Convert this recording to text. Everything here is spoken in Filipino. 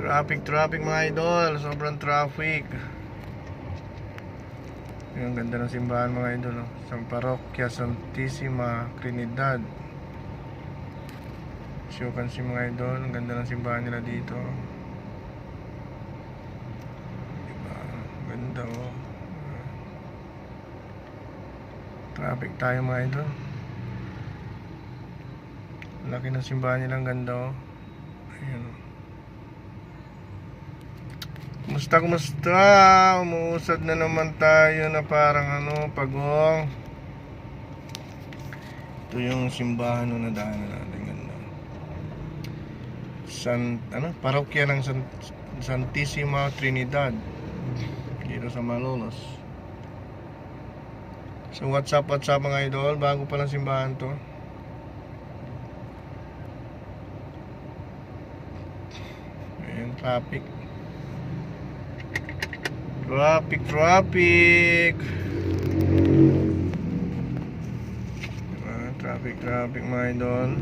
Traffic mga idol. Sobrang traffic. Yung ganda ng simbahan mga idol, oh. Sa Parokya Santissima Trinidad. Syukan si mga idol. Ang ganda ng simbahan nila dito. Diba? Ganda, oh. Traffic tayo mga idol. Laki ng simbahan nila. Ang ganda, oh. Ayan, oh. Kumusta? Umuusad na naman tayo na parang pagong. Ito yung simbahan na nadaanan natin. Ganda. Parokya ng Santissima Trinidad dito sa Malolos. So what's up mga idol? Bago pa lang simbahan to. Ayan, traffic. Diba? Traffic mga idol.